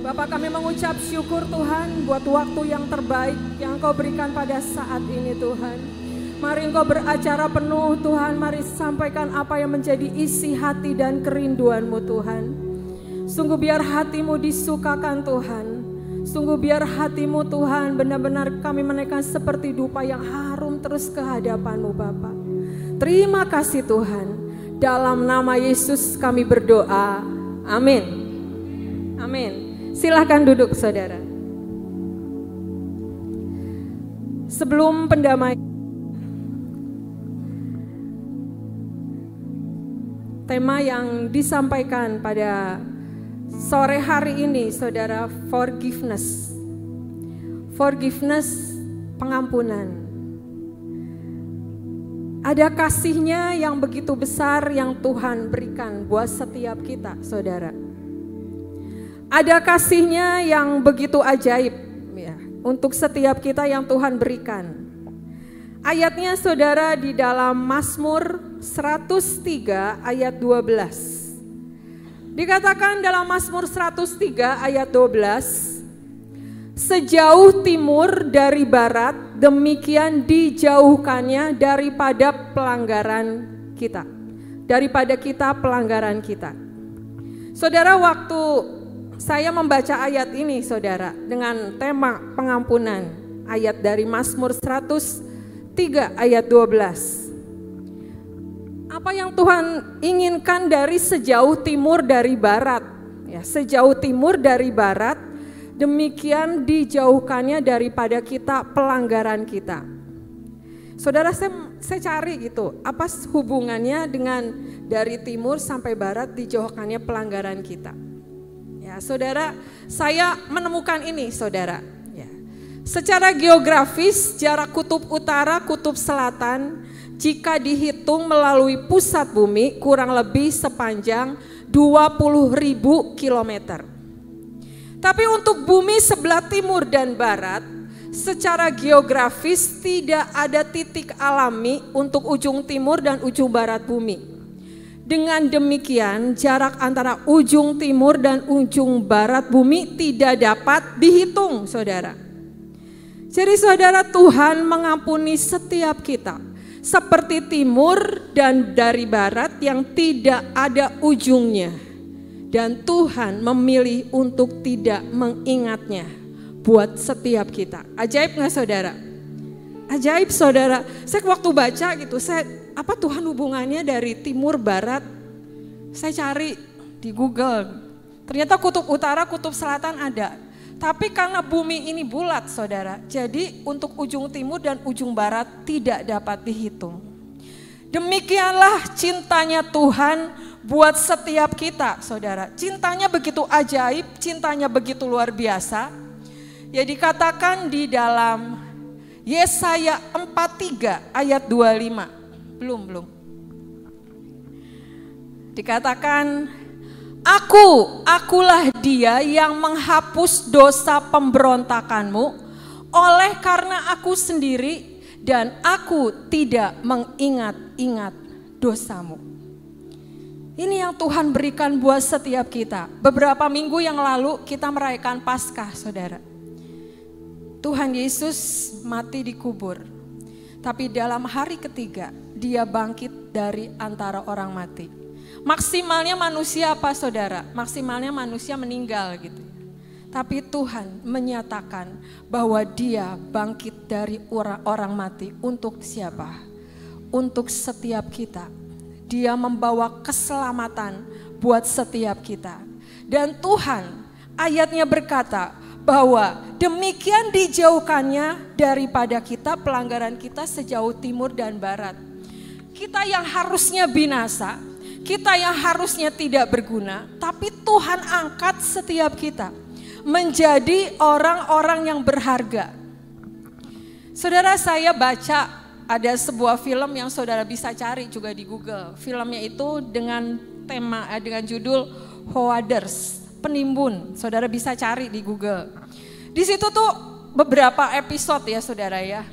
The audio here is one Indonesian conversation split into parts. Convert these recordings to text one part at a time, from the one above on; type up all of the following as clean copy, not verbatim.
Bapak, kami mengucap syukur Tuhan buat waktu yang terbaik yang Engkau berikan pada saat ini Tuhan. Mari Engkau beracara penuh Tuhan, mari sampaikan apa yang menjadi isi hati dan kerinduan-Mu Tuhan. Sungguh biar hati-Mu disukakan Tuhan. Sungguh biar hati-Mu Tuhan benar-benar kami menaikkan seperti dupa yang harum terus ke hadapan-Mu Bapa. Terima kasih Tuhan. Dalam nama Yesus kami berdoa. Amin. Amin. Silahkan duduk saudara. Sebelum pendamaian, tema yang disampaikan pada sore hari ini saudara, forgiveness. Forgiveness, pengampunan. Ada kasih-Nya yang begitu besar yang Tuhan berikan buat setiap kita saudara. Ada kasih-Nya yang begitu ajaib ya, untuk setiap kita yang Tuhan berikan. Ayatnya saudara di dalam Mazmur 103 ayat 12. Dikatakan dalam Mazmur 103 ayat 12, sejauh timur dari barat, demikian dijauhkannya daripada pelanggaran kita. Daripada kita pelanggaran kita. Saudara, waktu saya membaca ayat ini saudara dengan tema pengampunan, ayat dari Mazmur 103 ayat 12. Apa yang Tuhan inginkan dari sejauh timur dari barat, ya, sejauh timur dari barat, demikian dijauhkannya daripada kita pelanggaran kita. Saudara, saya cari gitu, apa hubungannya dengan dari timur sampai barat dijauhkannya pelanggaran kita. Ya, saudara, saya menemukan ini, saudara. Ya. Secara geografis, jarak kutub utara, kutub selatan, jika dihitung melalui pusat bumi, kurang lebih sepanjang 20.000 kilometer. Tapi untuk bumi sebelah timur dan barat, secara geografis tidak ada titik alami untuk ujung timur dan ujung barat bumi. Dengan demikian jarak antara ujung timur dan ujung barat bumi tidak dapat dihitung saudara. Jadi saudara, Tuhan mengampuni setiap kita seperti timur dan dari barat yang tidak ada ujungnya. Dan Tuhan memilih untuk tidak mengingatnya buat setiap kita. Ajaib gak saudara? Ajaib saudara. Saya waktu baca gitu, apa Tuhan hubungannya dari timur barat? Saya cari di Google. Ternyata kutub utara, kutub selatan ada. Tapi karena bumi ini bulat saudara, jadi untuk ujung timur dan ujung barat tidak dapat dihitung. Demikianlah cintanya Tuhan buat setiap kita saudara. Cintanya begitu ajaib, cintanya begitu luar biasa. Ya dikatakan di dalam Yesaya 43 ayat 25. Belum. Dikatakan, akulah dia yang menghapus dosa pemberontakanmu oleh karena aku sendiri dan aku tidak mengingat-ingat dosamu. Ini yang Tuhan berikan buat setiap kita. Beberapa minggu yang lalu kita merayakan Paskah saudara. Tuhan Yesus mati dikubur. Tapi dalam hari ketiga dia bangkit dari antara orang mati. Maksimalnya manusia apa saudara? Maksimalnya manusia meninggal gitu. Tapi Tuhan menyatakan bahwa dia bangkit dari orang mati untuk siapa? Untuk setiap kita. Dia membawa keselamatan buat setiap kita. Dan Tuhan ayatnya berkata bahwa demikian dijauhkannya daripada kita pelanggaran kita sejauh timur dan barat. Kita yang harusnya binasa, kita yang harusnya tidak berguna, tapi Tuhan angkat setiap kita menjadi orang-orang yang berharga. Saudara, saya baca ada sebuah film yang saudara bisa cari juga di Google. Filmnya itu dengan judul Hoarders, penimbun. Saudara bisa cari di Google. Di situ tuh beberapa episode ya saudara ya.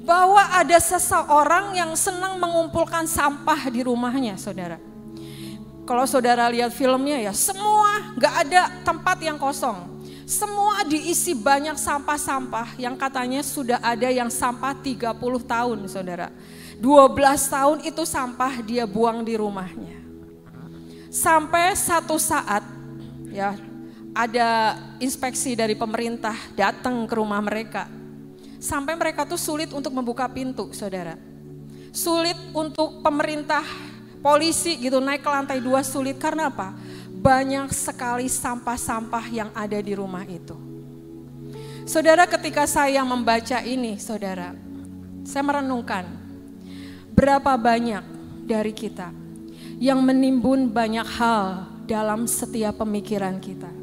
Bahwa ada seseorang yang senang mengumpulkan sampah di rumahnya saudara. Kalau saudara lihat filmnya ya semua gak ada tempat yang kosong. Semua diisi banyak sampah-sampah yang katanya sudah ada yang sampah 30 tahun saudara. 12 tahun itu sampah dia buang di rumahnya. Sampai satu saat ya ada inspeksi dari pemerintah datang ke rumah mereka. Sampai mereka tuh sulit untuk membuka pintu saudara. Sulit untuk pemerintah, polisi gitu naik ke lantai 2 sulit karena apa? Banyak sekali sampah-sampah yang ada di rumah itu. Saudara, ketika saya membaca ini, saudara, saya merenungkan berapa banyak dari kita yang menimbun banyak hal dalam setiap pemikiran kita.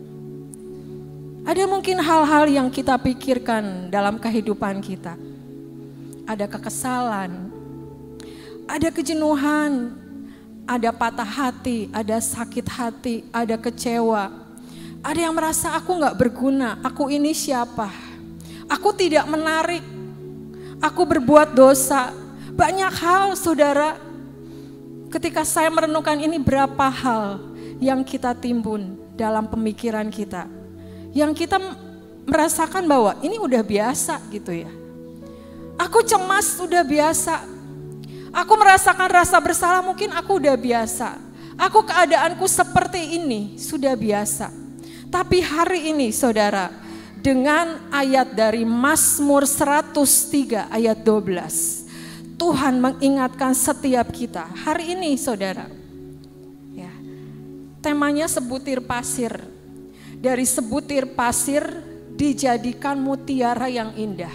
Ada mungkin hal-hal yang kita pikirkan dalam kehidupan kita. Ada kekesalan, ada kejenuhan, ada patah hati, ada sakit hati, ada kecewa. Ada yang merasa aku gak berguna, aku ini siapa? Aku tidak menarik, aku berbuat dosa. Banyak hal saudara, ketika saya merenungkan ini berapa hal yang kita timbun dalam pemikiran kita. Yang kita merasakan bahwa ini udah biasa gitu ya. Aku cemas udah biasa. Aku merasakan rasa bersalah mungkin aku udah biasa. Aku keadaanku seperti ini sudah biasa. Tapi hari ini saudara, dengan ayat dari Mazmur 103 ayat 12. Tuhan mengingatkan setiap kita. Hari ini saudara, ya, temanya sebutir pasir. Dari sebutir pasir dijadikan mutiara yang indah.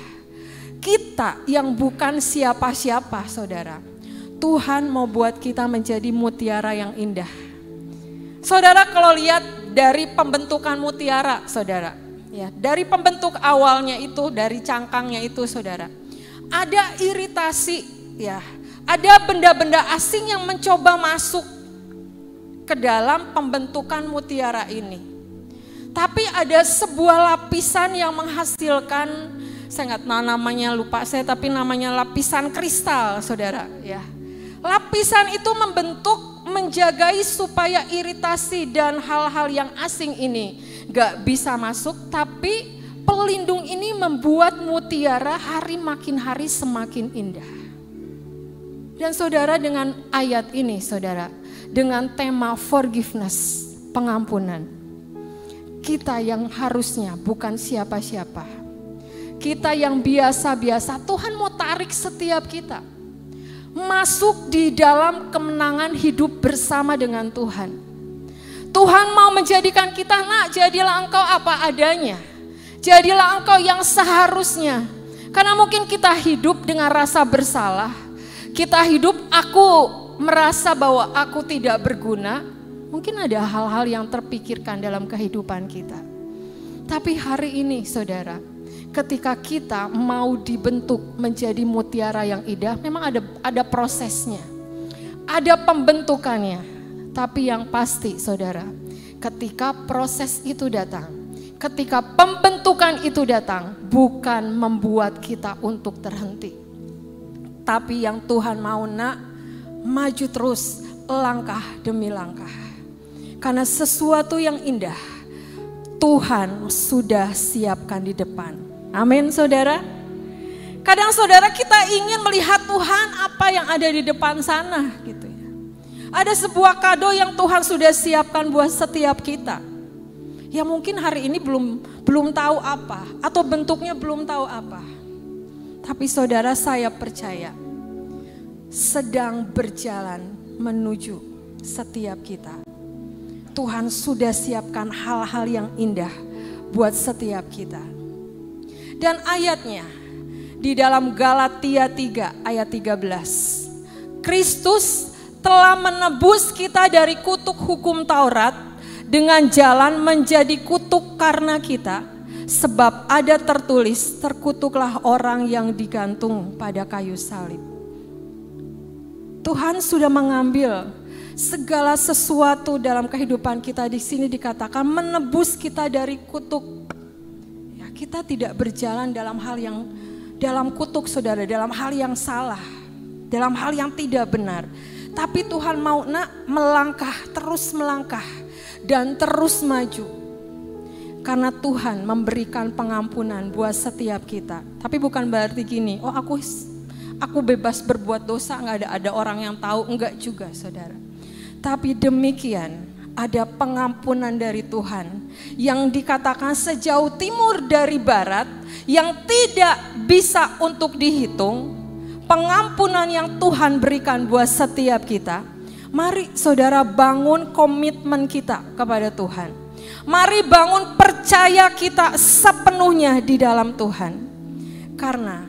Kita yang bukan siapa-siapa saudara, Tuhan mau buat kita menjadi mutiara yang indah. Saudara, kalau lihat dari pembentukan mutiara saudara, ya, dari pembentuk awalnya itu, dari cangkangnya itu saudara, ada iritasi ya, ada benda-benda asing yang mencoba masuk ke dalam pembentukan mutiara ini. Tapi ada sebuah lapisan yang menghasilkan, saya nggak tahu namanya, lupa saya, tapi namanya lapisan kristal saudara ya. Lapisan itu membentuk, menjagai supaya iritasi dan hal-hal yang asing ini gak bisa masuk. Tapi pelindung ini membuat mutiara makin hari semakin indah. Dan saudara, dengan ayat ini saudara, dengan tema forgiveness, pengampunan, kita yang harusnya bukan siapa-siapa, kita yang biasa-biasa, Tuhan mau tarik setiap kita masuk di dalam kemenangan hidup bersama dengan Tuhan. Tuhan mau menjadikan kita, nak, jadilah engkau apa adanya. Jadilah engkau yang seharusnya. Karena mungkin kita hidup dengan rasa bersalah. Kita hidup, aku merasa bahwa aku tidak berguna. Mungkin ada hal-hal yang terpikirkan dalam kehidupan kita. Tapi hari ini saudara, ketika kita mau dibentuk menjadi mutiara yang indah, memang ada prosesnya, ada pembentukannya. Tapi yang pasti saudara, ketika proses itu datang, ketika pembentukan itu datang, bukan membuat kita untuk terhenti. Tapi yang Tuhan mau, nak, maju terus langkah demi langkah. Karena sesuatu yang indah Tuhan sudah siapkan di depan. Amin saudara. Kadang saudara kita ingin melihat Tuhan apa yang ada di depan sana gitu ya. Ada sebuah kado yang Tuhan sudah siapkan buat setiap kita. Ya mungkin hari ini belum tahu apa, atau bentuknya belum tahu apa. Tapi saudara, saya percaya sedang berjalan menuju setiap kita. Tuhan sudah siapkan hal-hal yang indah buat setiap kita. Dan ayatnya di dalam Galatia 3 ayat 13. Kristus telah menebus kita dari kutuk hukum Taurat dengan jalan menjadi kutuk karena kita. Sebab ada tertulis, terkutuklah orang yang digantung pada kayu salib. Tuhan sudah mengambil segala sesuatu dalam kehidupan kita. Di sini dikatakan menebus kita dari kutuk. Kita tidak berjalan dalam hal yang, dalam kutuk saudara, dalam hal yang salah, dalam hal yang tidak benar. Tapi Tuhan mau, nak, melangkah, terus melangkah dan terus maju. Karena Tuhan memberikan pengampunan buat setiap kita. Tapi bukan berarti gini, oh aku bebas berbuat dosa, nggak ada orang yang tahu, enggak juga saudara. Tapi demikian, ada pengampunan dari Tuhan yang dikatakan sejauh timur dari barat, yang tidak bisa untuk dihitung. Pengampunan yang Tuhan berikan buat setiap kita. Mari saudara bangun komitmen kita kepada Tuhan. Mari bangun percaya kita sepenuhnya di dalam Tuhan. Karena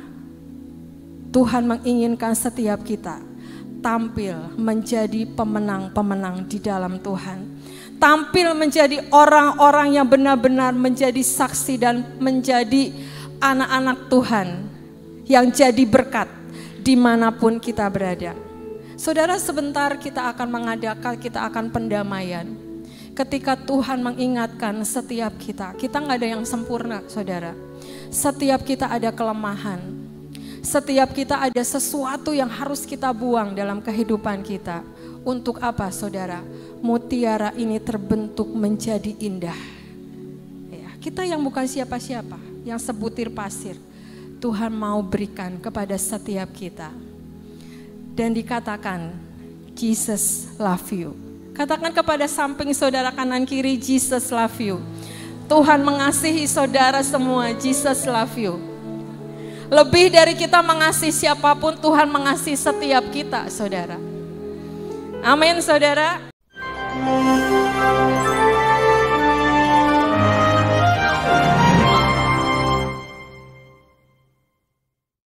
Tuhan menginginkan setiap kita tampil menjadi pemenang-pemenang di dalam Tuhan. Tampil menjadi orang-orang yang benar-benar menjadi saksi dan menjadi anak-anak Tuhan yang jadi berkat dimanapun kita berada. Saudara, sebentar kita akan pendamaian. Ketika Tuhan mengingatkan setiap kita nggak ada yang sempurna saudara. Setiap kita ada kelemahan. Setiap kita ada sesuatu yang harus kita buang dalam kehidupan kita. Untuk apa saudara? Mutiara ini terbentuk menjadi indah. Ya, kita yang bukan siapa-siapa, yang sebutir pasir, Tuhan mau berikan kepada setiap kita. Dan dikatakan, Jesus love you. Katakan kepada samping saudara kanan kiri, Jesus love you. Tuhan mengasihi saudara semua, Jesus love you. Lebih dari kita mengasihi siapapun, Tuhan mengasihi setiap kita saudara. Amin saudara.